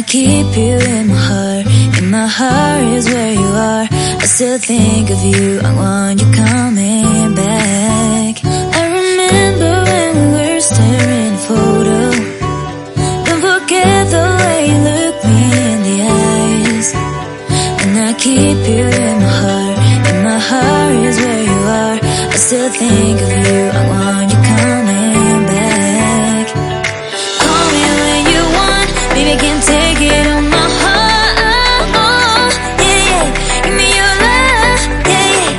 keep you in my heart. In my heart is where you are. I still think of you. I want you coming back. I remember when we were staring at a photo. Don't forget the way you look me in the eyes. And I keep you in my heart. In my heart is where you are. I still think of you. I want you coming back. Call me when you want. Baby, I can't take it on my heart. Oh, yeah, yeah. Give me your love, yeah, yeah.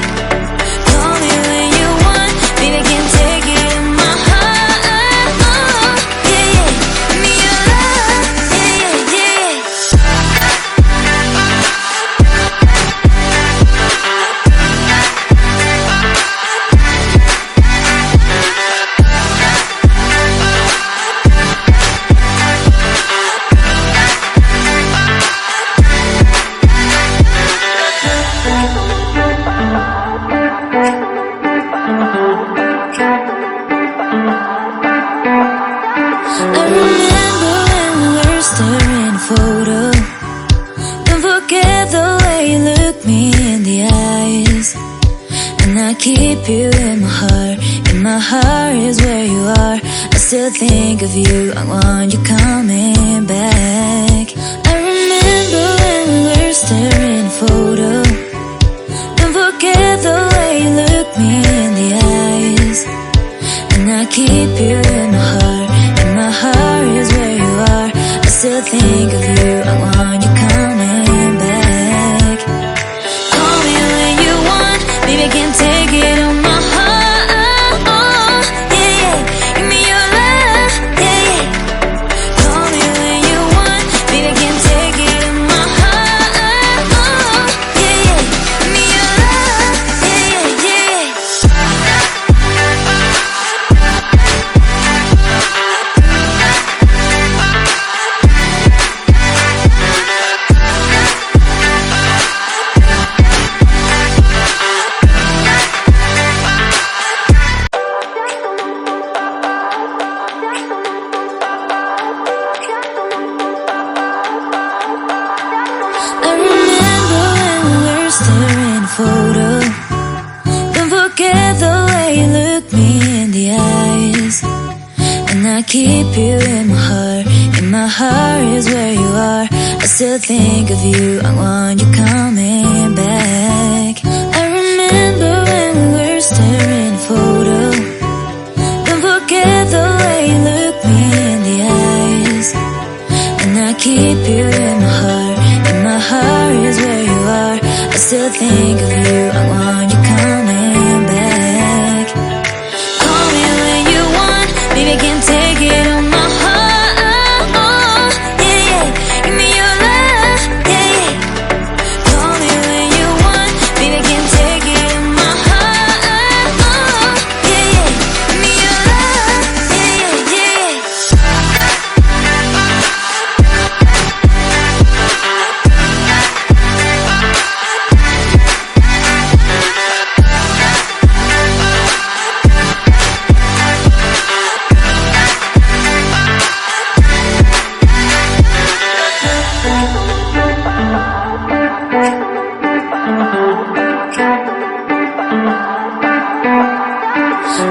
Call me when you want. Baby, I can't take it on my heart. Oh, yeah, yeah. Give me your love, yeah, yeah, yeah. I remember when we were staring at a photo. Don't forget the way you look me in the eyes. And I keep you in my heart. In my heart is where you are. I still think of you. I want you coming back. I remember when we were staring at a photo. Don't forget the way you look me in the eyes. And I keep you in my heart. In my heart is where you are. I still think of you. I want you coming back. Call me when you want. Baby, I can't take it on my heart. Oh, yeah, yeah. Give me your love, yeah, yeah. Call me when you want. Baby, I can't take it on my heart. Oh, yeah, yeah. Give me your love, yeah, yeah, yeah. I remember when we were staring at a photo. Don't forget the way you look me in the eyes. And I keep you in my heart. In my heart is where you are. I still think of you. I want you coming back. I remember when we were staring at a photo. Don't forget the way you look me in the eyes. And I keep you in my heart. In my heart is where you are. I still think of you. I want you coming back. Call me when you want. Baby, I can't take it on my heart. Oh, yeah, yeah. Give me your love, yeah, yeah. Call me when you want. Baby, I can't take it on my heart. Oh, yeah, yeah. Give me your love, yeah, yeah, yeah.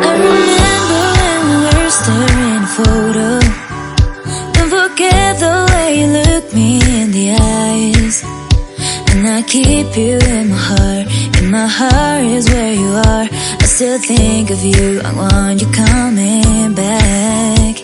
I remember when we were staring at a photo. Don't forget the way you look me in the eyes. And I keep you in my heart. In my heart is where you are. I still think of you. I want you coming back.